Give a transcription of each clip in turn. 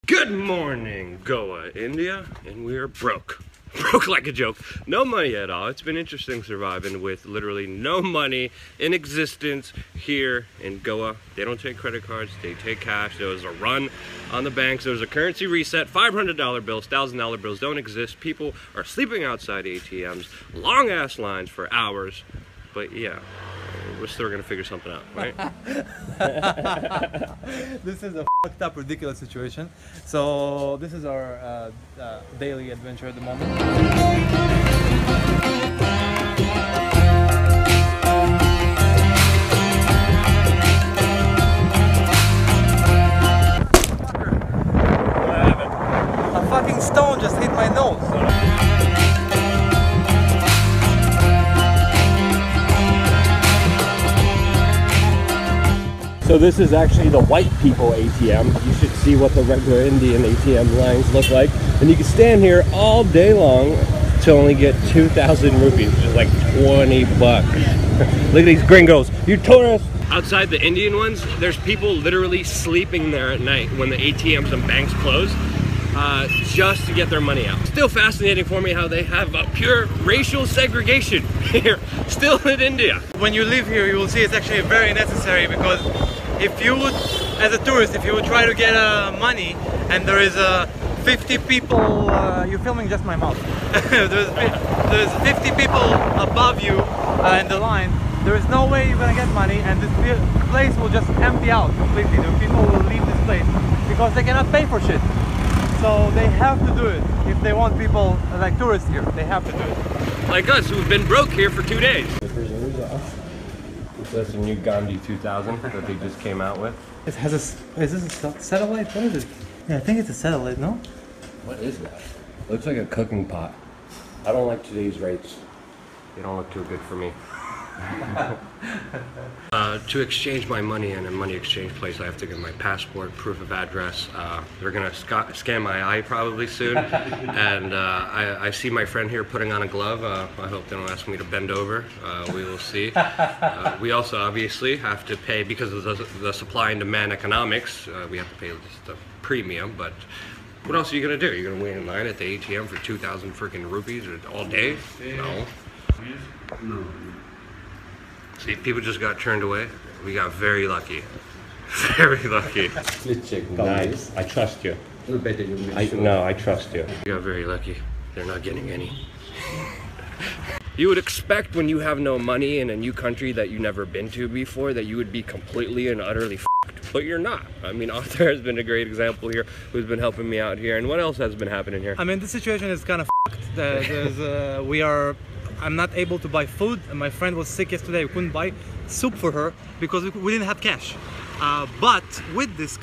Good morning, Goa, India, and we are broke. Broke like a joke. No money at all. It's been interesting surviving with literally no money in existence here in Goa. They don't take credit cards, they take cash. There was a run on the banks. There was a currency reset. $500 bills, $1,000 bills don't exist. People are sleeping outside ATMs. Long ass lines for hours. But yeah, we're still gonna figure something out, right? This is a fucked up, ridiculous situation. So this is our daily adventure at the moment. A fucking stone just hit my nose. So this is actually the white people ATM. You should see what the regular Indian ATM lines look like. And you can stand here all day long to only get 2,000 rupees, which is like 20 bucks. Look at these gringos, you tourists! Outside the Indian ones, there's people literally sleeping there at night when the ATMs and banks close, just to get their money out. Still fascinating for me how they have a pure racial segregation here, still in India. When you live here, you will see it's actually very necessary, because if you would, as a tourist, if you would try to get money and there is 50 people, you're filming just my mouth. there's 50 people above you in the line, there is no way you're gonna get money, and this place will just empty out completely. The people will leave this place because they cannot pay for shit. So they have to do it. If they want people like tourists here, they have to do it. Like us, who've been broke here for 2 days. So that's a new Gandhi 2000 that they just came out with. It has a, is this a satellite? What is it? Yeah, I think it's a satellite, no? What is that? Looks like a cooking pot. I don't like today's rates. They don't look too good for me. To exchange my money in a money exchange place, I have to get my passport, proof of address. They're gonna scan my eye probably soon. And I see my friend here putting on a glove. I hope they don't ask me to bend over. We will see. We also obviously have to pay, because of the supply and demand economics, we have to pay just a premium. But what else are you gonna do? You're gonna wait in line at the ATM for 2,000 freaking rupees all day? No. No. See, people just got turned away. We got very lucky. Very lucky. Nice. I trust you. No, I trust you. We got very lucky. They're not getting any. You would expect when you have no money in a new country that you've never been to before that you would be completely and utterly f***ed, but you're not. I mean, Arthur has been a great example here, who's been helping me out here. And what else has been happening here? I mean, the situation is kind of f***ed. I'm not able to buy food, and my friend was sick yesterday. We couldn't buy soup for her because we didn't have cash. But with this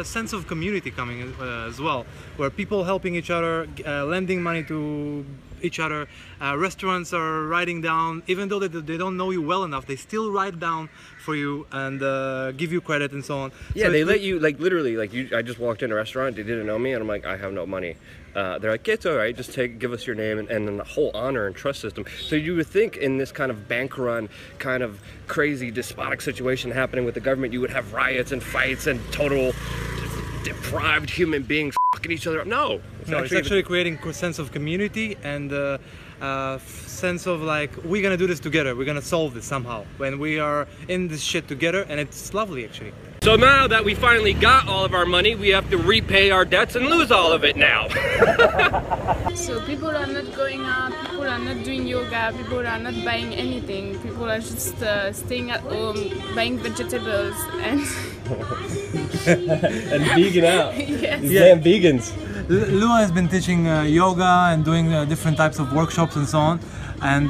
sense of community coming as well, where people helping each other, lending money to each other. Restaurants are writing down, even though they don't know you well enough, they still write down for you and give you credit and so on. Yeah, so they let you, like, literally, like, I just walked in a restaurant, they didn't know me, and I'm like, I have no money. They're like, it's all right, just give us your name, and then the whole honor and trust system. So you would think in this kind of bank run, kind of crazy despotic situation happening with the government, you would have riots and fights and total deprived human beings fucking each other up. No. It's actually creating a sense of community and sense of like, we're gonna do this together, we're gonna solve this somehow when we are in this shit together, and it's lovely actually. So now that we finally got all of our money, we have to repay our debts and lose all of it now. So people are not going out, people are not doing yoga, people are not buying anything, people are just staying at home, buying vegetables and... and vegan out. Yes. These damn vegans. Lua has been teaching yoga and doing different types of workshops and so on, and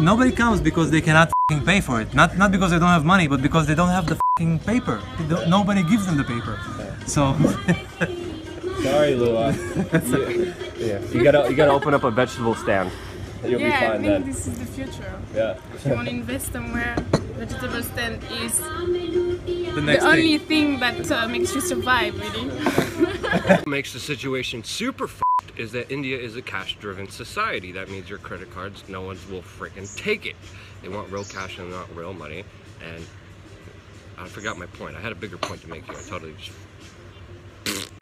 nobody comes because they cannot f***ing pay for it. Not because they don't have money, but because they don't have the f***ing paper. Nobody gives them the paper. So sorry, Lua. Yeah, you gotta open up a vegetable stand. You'll be fine then. I think this is the future. Yeah. If you want to invest somewhere, vegetable stand is the only thing that makes you survive, really. What makes the situation super f***ed is that India is a cash-driven society. That means your credit cards, no one will freaking take it. They want real cash and not real money. And I forgot my point. I had a bigger point to make here. I totally just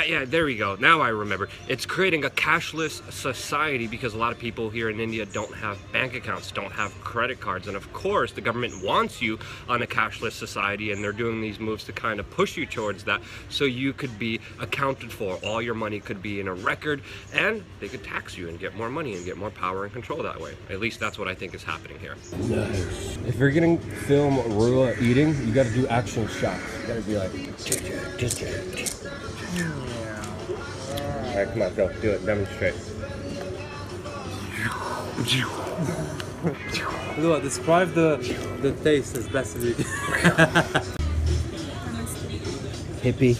Yeah, there we go. Now I remember. It's creating a cashless society because a lot of people here in India don't have bank accounts, don't have credit cards. And of course, the government wants you on a cashless society, and they're doing these moves to kind of push you towards that so you could be accounted for. All your money could be in a record, and they could tax you and get more money and get more power and control that way. At least that's what I think is happening here. Nice. If you're getting film Rua eating, you got to do action shots. You got to be like... Alright, come on, go. Do it. Demonstrate. Lua, describe the taste as best as you can. Hippie.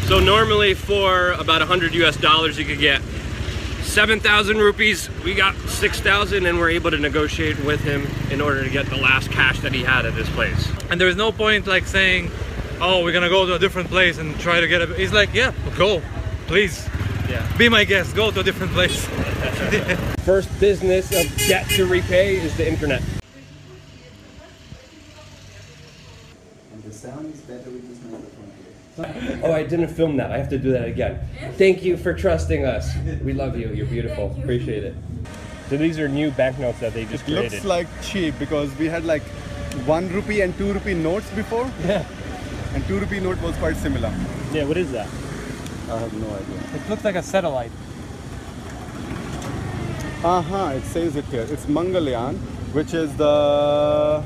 So normally for about $100 US you could get 7,000 rupees. We got 6,000 and we're able to negotiate with him in order to get the last cash that he had at this place. And there's no point like saying, oh, we're gonna go to a different place and try to get a... He's like, yeah, go, please. Yeah. Be my guest, go to a different place. First business of debt to repay is the internet. And the sound is better with this microphone here. Oh, I didn't film that. I have to do that again. Thank you for trusting us. We love you. You're beautiful. Appreciate it. So these are new banknotes that they just created. Looks like cheap because we had like 1 rupee and 2 rupee notes before. Yeah. And 2 rupee note was quite similar. Yeah, what is that? I have no idea. It looks like a satellite. It says it here. It's Mangalyaan, which is the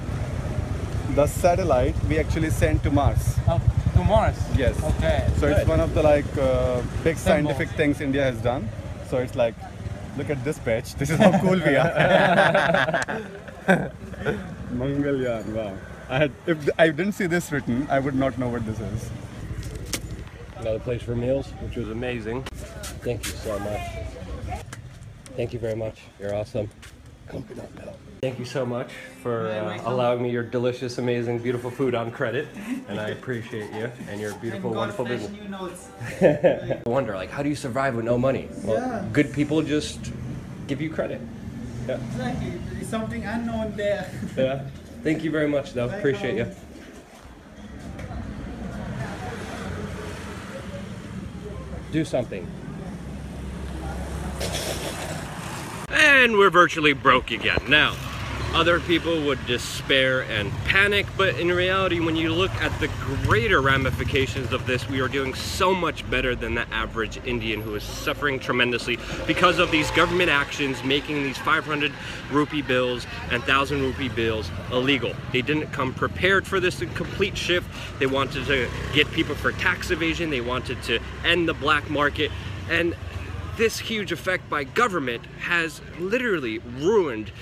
satellite we actually sent to Mars. Oh, to Mars? Yes. Okay. So good. it's one of the like big scientific things India has done. So it's like, look at this patch. This is how cool we are. Mangalyaan, wow. If I didn't see this written, I would not know what this is. Another place for meals, which was amazing. Thank you so much. Thank you very much. You're awesome. Thank you so much for allowing me your delicious, amazing, beautiful food on credit. And I appreciate you and your beautiful, wonderful business. I wonder, like, how do you survive with no money? Well, good people just give you credit. Yeah. Exactly. There's something unknown there. Yeah. Thank you very much, though. Appreciate you. Do something. And we're virtually broke again. Now, other people would despair and panic, but in reality, when you look at the greater ramifications of this, we are doing so much better than the average Indian who is suffering tremendously because of these government actions making these 500 rupee bills and 1,000 rupee bills illegal. They didn't come prepared for this complete shift. They wanted to get people for tax evasion. They wanted to end the black market. And this huge effect by government has literally ruined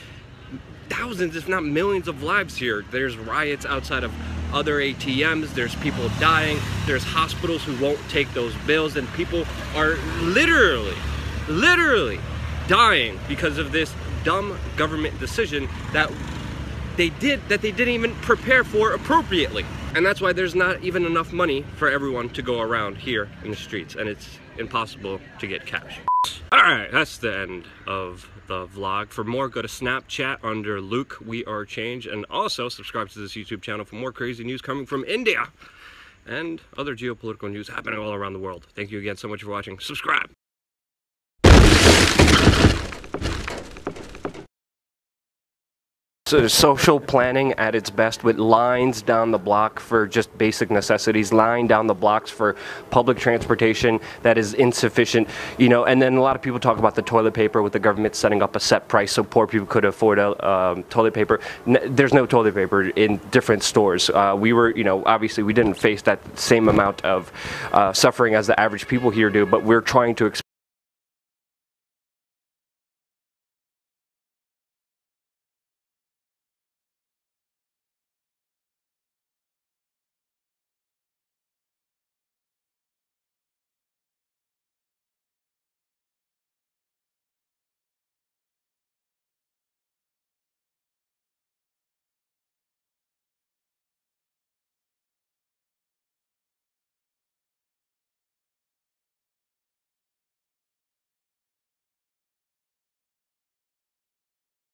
thousands, if not millions of lives here. There's riots outside of other ATMs, there's people dying, there's hospitals who won't take those bills, and people are literally dying because of this dumb government decision that they didn't even prepare for appropriately. And that's why there's not even enough money for everyone to go around here in the streets, and it's impossible to get cash. Alright, that's the end of the vlog. For more, go to Snapchat under Luke We Are Change, and also subscribe to this YouTube channel for more crazy news coming from India and other geopolitical news happening all around the world. Thank you again so much for watching. Subscribe! So social planning at its best, with lines down the block for just basic necessities, line down the blocks for public transportation that is insufficient, you know. And then a lot of people talk about the toilet paper, with the government setting up a set price so poor people could afford toilet paper. There's no toilet paper in different stores. We were, you know, obviously we didn't face that same amount of suffering as the average people here do, but we're trying to